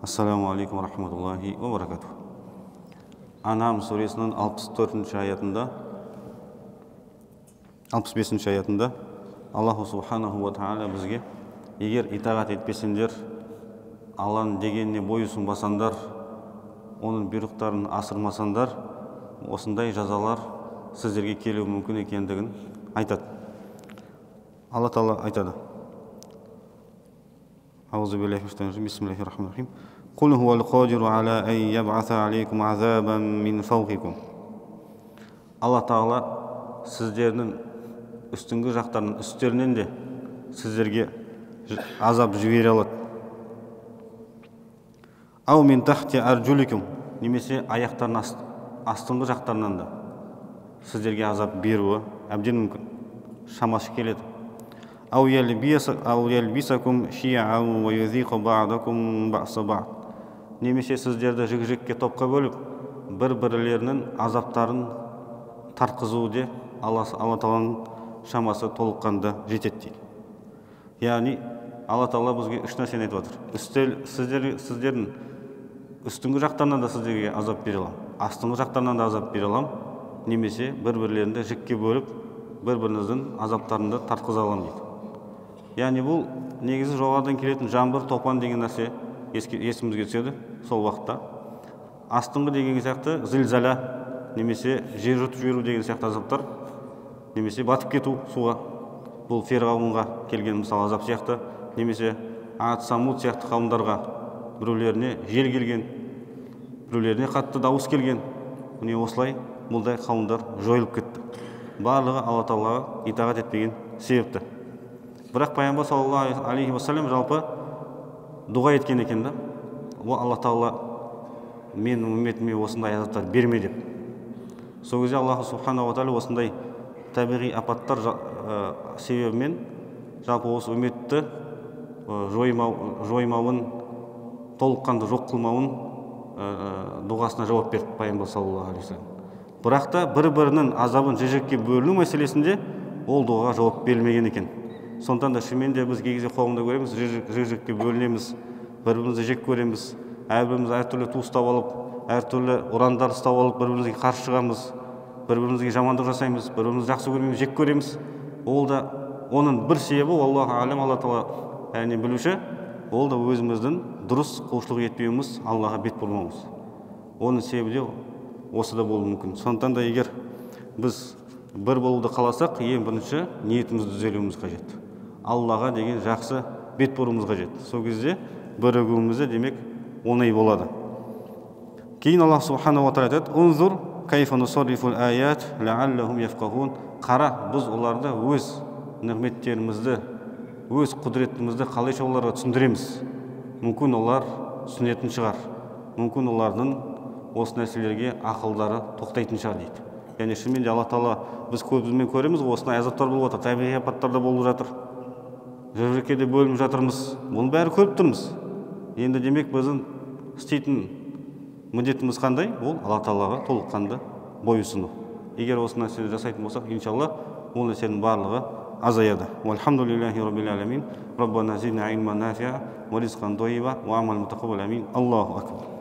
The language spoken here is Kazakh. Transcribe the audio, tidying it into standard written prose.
Ассаламу алейкум рахматуллахи ва баракатух. Анам сүресінің 64-ші аятында, 65-ші аятында Аллаху субханаху ва тағала бізге: егер итағат етпесеңдер, Алланың дегеніне бойұсынбасаңдар, оның бұйрықтарын асырмасаңдар, осындай жазалар сіздерге келуі мүмкін екендігін айтады. Алла Тағала айтады: Аузу биллахи минаш шайтанир раджим. Бисмиллахир рахманир рахим. Қул хувал қадиру аля ан ябъаса алейкум азабан мин фауқикум. Алла Тағала сіздердің үстіңгі жақтарының үстерінен де сіздерге азап жібере алады. Ау мин тахти арджуликум, немесе аяқтардың астыңғы жақтарынан да сіздерге азап беруі әбден мүмкін, шамасы келеді. Ау ялбисакум шиъан ва юзиқу баъдакум баъса баъд, немесе сіздерді жік-жікке топқа бөліп, бір-бірлерінің азаптарын тартқызуы де Алла Тағаланың шамасы толыққанда жетеді дейді. Яғни Алла Тағала бізге үш нәрсені айтып отыр. Сіздердің үстіңгі жақтарынан да сіздерге азап бере аламын, астыңғы жақтарынан да азап бере аламын, немесе бір-бірлерінде жікке бөліп, бір-біріңіздің азаптарында тартқыза аламын дейді. Яғни бұл негізі жоғарыдан келетін жаңбыр, топан деген нәрсе есімізге түседі сол уақытта. Астыңғы деген сияқты зілзала, немесе жер жұтып жіберу деген сияқты азаптар, немесе батып кету суға, бұл Фирғауынға келген мысалы азап сияқты, немесе Ад, Самуд сияқты қауымдарға біреулеріне жел келген, біреулеріне қатты дауыс келген, міне осылай мұндай қауымдар жойылып кетті. Барлығы Алла Тағалаға итағат етпеген себепті. Бірақ пайғамбар саллаллаху алейхи уассалам жалпы дұға еткен екен да: о Алла Тағала, менің үмметіме осындай азаптар берме деп. Сол кезде Аллаху субханаху ва тағала осындай табиғи апаттар себебімен жалпы осы үмметті жоймауын, толыққанды жоқ қылмауын дұғасына жауап берді пайғамбар саллаллаху алейхи уассалам. Бірақ та бір-бірінің азабын жік-жікке бөліну мәселесінде ол дұғаға жауап берілмеген екен. Сондықтан да шынымен де біз кей кезде қоғамда көреміз, жік-жікке бөлінеміз, бір-бірімізді жек көреміз, әрбіріміз әртүрлі ту ұстап алып, әртүрлі ұрандар ұстап алып, бір-бірімізге қарсы шығамыз, бір-бірімізге жамандық жасаймыз, бір-бірімізді жақсы көрмейміз, жек көреміз. Ол да оның бір себебі, Аллаху алем, Алла Тағала әне білуші, ол да өзіміздің дұрыс құлшылық етпеуіміз, Аллаға бет бұрмауымыз. Оның себебі де осы да болуы мүмкін. Сондықтан да егер біз бір болуды қаласақ, ең бірінші ниетімізді түзелуіміз қажет. Аллаға деген жақсы бет бұруымыз қажет. Сол кезде бірігуімізде демек оңай болады. Кейін Аллах субханаху ва тағала айтады: «Унзур кайфа нусаррифул аят лааллахум яфқахун». Қара, біз оларды өз нығметтерімізді, өз құдіретімізді қалайша оларға түсіндіреміз. Мүмкін олар түсінетін шығар. Мүмкін олардың осы нәрселерге ақылдары тоқтайтын шығар дейді. Яғни шынымен де Алла Тағала біз көзімізбен көреміз, осындай азаптар болып жатыр, табиғи апаттар да болып жатыр, жік-жікке де бөлініп жатырмыз. Бұның бәрі көріп тұрмыз. Енді демек біздің істейтін міндетіміз қандай? Ол Алла Тағалаға толыққанды бойұсыну. Егер осы нәрсені жасайтын болсақ, иншалла ол нәрсенің барлығы азаяды. Вальхамдулиллахи раббил аламин. Раббана зидна илман нафиа ва ризқан тойиба ва амал мутақаббал амин. Аллаху акбар.